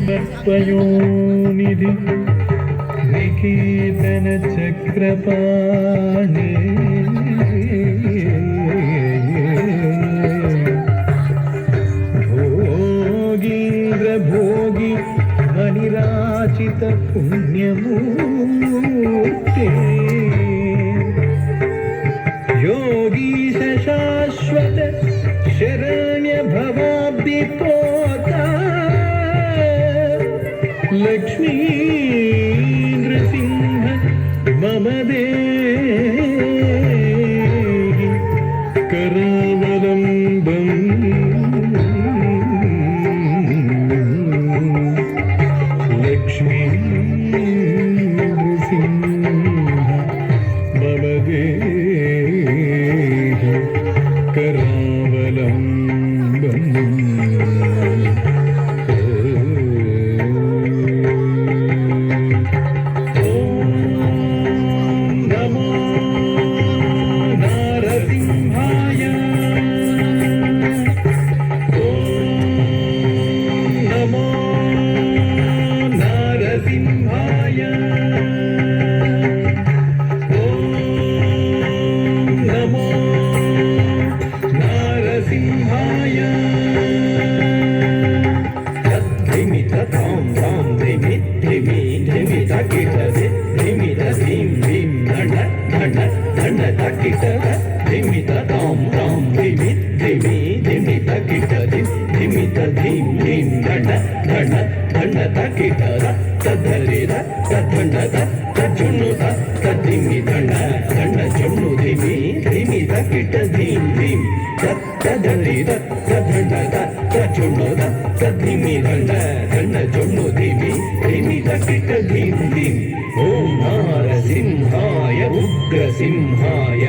पयोनिधि निकेतन चक्रपाणि भोगीन्द्र भोगी मणिराचित पुण्यमूर्ते योगीश शाश्वत शरण्य भवाब्धिपोता लक्ष्मी नृसिंह मम देहि करावलम्बम् लक्ष्मी नृसिंह मम देहि करावलम्बम् ओम नारसिंहाय उग्रसिंहाय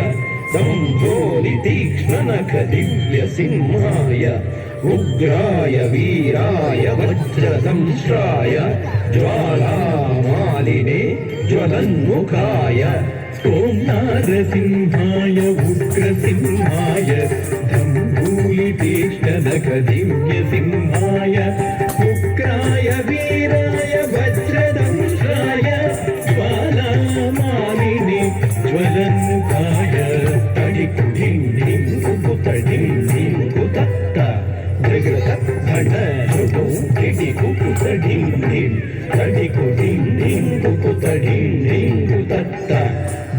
संभोलि तीक्ष्णनख दिव्य सिंहाय उग्राय वीराय वज्रदंष्ट्राय ज्वालामालिने ज्वलन्मुखाय ओम नारसिंहाय उग्रसिंहाय संभोलि तीक्ष्णनख दिव्य सिंहाय उग्राय वीराय वज्रदंष्ट्राय ज्वालामालिने ज्वलन्मुखाय तडिकुडिं धिं कुकुतडिं धिं कुतत्त जगत धन जुटु किडि कुकुतडिं धिं तडिकुडिं धिं कुकुतडिं धिं कुतत्त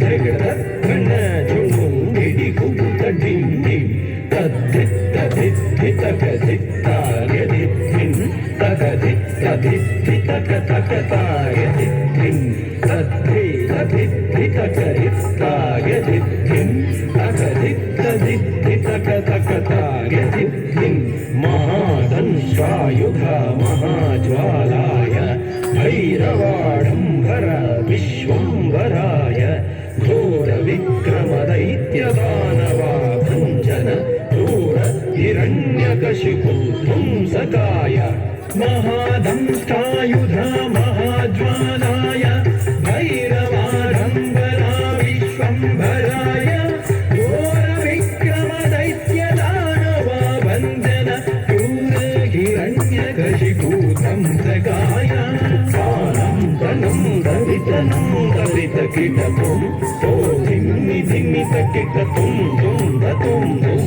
जगत धन जुटु किडि कुकुतडिं धिं तद्धित्त धित्त कधित्ताय धित्तिं तकधित्त धित्तक तकताय धित्तिं तद्धि तद्धित्तकधित्ताय धित्तिं तकधित्त धित्तक तकताय धित्तिं महादंशायुध महाज्वालाय भैरवाडम्बर विश्वम्भराय घोरविक्रमदैत्यदानवाभञ्जन क्रूर हिरण्यकशिपु ध्वंसकाय महादंष्टायुध महाज्वालाय भैरवाडम्बरा विश्वम्भराय घोरविक्रमदैत्यदानवाभञ्जन क्रूर हिरण्यकशिपु ध्वंसकाय ధనం దరితనం దరితకిటతుం తో ధిమ్మి ధిమ్మి తకిటతుం తుం దతుం తుం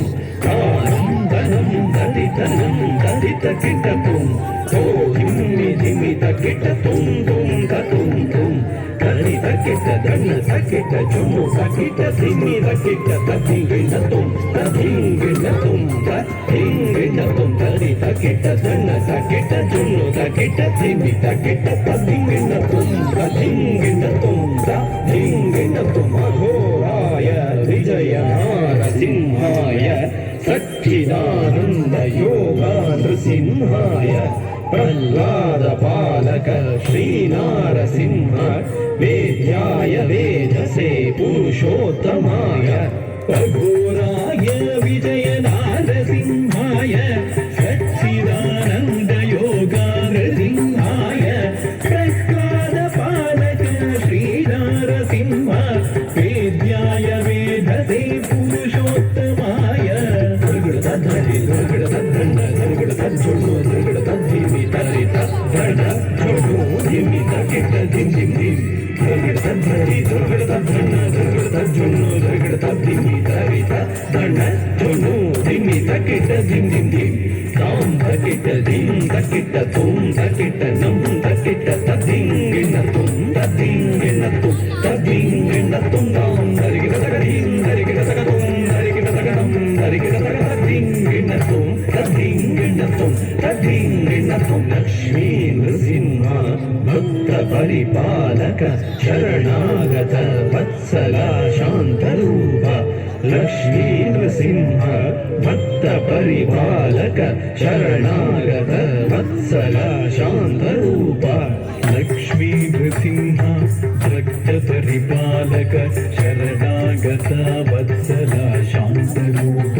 కారం ధనం దరితనం దరితకిటతుం తో ధిమ్మి ధిమ్మి తకిటతుం తుం దతుం తుం దరిత కిట ధన తకిట జుము తకిట ధిమ్మి తకిట తధింగినతుం తధింగినతుం తధింగినతుం దరిత కిట ధన తకిట జుము తకిట ధిమ్మి తకిట తధింగినతుం తధింగినతుం తధింగినతుం అఘోరాయ విజయ నారసింహాయ సచ్చిదానంద యోగా నృసింహాయ प्रह्लाद पालक श्रीनारसिंह वेद्याय वेदसे पुरुषोत्तमाय अघोराय विजय नारसिंहाय सच्चिदानन्द योगा नृसिंहाय प्रह्लाद पालक श्रीनारसिंह वेद्याय वेदसे पुरुषोत्तमाय धरि धरि धरि धरि धरि धरि धरि ಧಿಮ್ಮಿ ತಕ್ಕಿಟ್ಟ ಧಿಮ್ ಧಿಮ್ ಧಿಮ್ ಧರ್ಗಿಡ ತದ್ಧರಿ ಧರ್ಗಿಡ ತದ್ಧಣ್ಣ ಧರ್ಗಿಡ ತಜ್ಜುಣ್ಣು ಧರ್ಗಿಡ ತದ್ದಿಮ್ಮಿ ತರಿತ ಧಣ್ಣ ಜುಣ್ಣು ಧಿಮ್ಮಿ ತಕ್ಕಿಟ್ಟ ಧಿಮ್ ಧಿಮ್ ಧಿಮ್ ತಾಂ ತಕ್ಕಿಟ್ಟ ಧಿಮ್ ತಕ್ಕಿಟ್ಟ ತುಂ ತಕ್ಕಿಟ್ಟ ನಂ ತಕ್ಕಿಟ್ಟ ತದ್ದಿಂಗಿಣ್ಣ ತುಂ ತದ್ದಿಂಗಿಣ್ಣ ತುಂ ತದ್ದಿಂಗಿಣ್ಣ ತುಂ ತಾಂ ಧರಿಗಿಡ ತಗಡೀಂ ಧರಿಗಿಡ ತಗದುಂ ಧರಿಗಿಡ ತಗಡಂ ಧರಿಗಿಡ ತಗಡ ತದ್ದಿಂಗಿಣ್ಣ ತುಂ ತದ್ದಿಂಗಿಣ್ಣ ತುಂ ತದ್ದಿಂಗಿಣ್ಣ ತುಂ ಲಕ್ಷ್ಮೀ ನೃಸಿಂಹ ಭಕ್ತ ಪರಿಪಾಲಕ ಶರಣಾಗತ ವತ್ಸಲ ಶಾಂತರೂಪ ಲಕ್ಷ್ಮೀ ನೃಸಿಂಹ ಭಕ್ತ ಪರಿಪಾಲಕ ಶರಣಾಗತ ವತ್ಸಲ ಶಾಂತರೂಪ ಲಕ್ಷ್ಮೀ ನೃಸಿಂಹ ಭಕ್ತ ಪರಿಪಾಲಕ ಶರಣಾಗತ ವತ್ಸಲ ಶಾಂತರೂಪ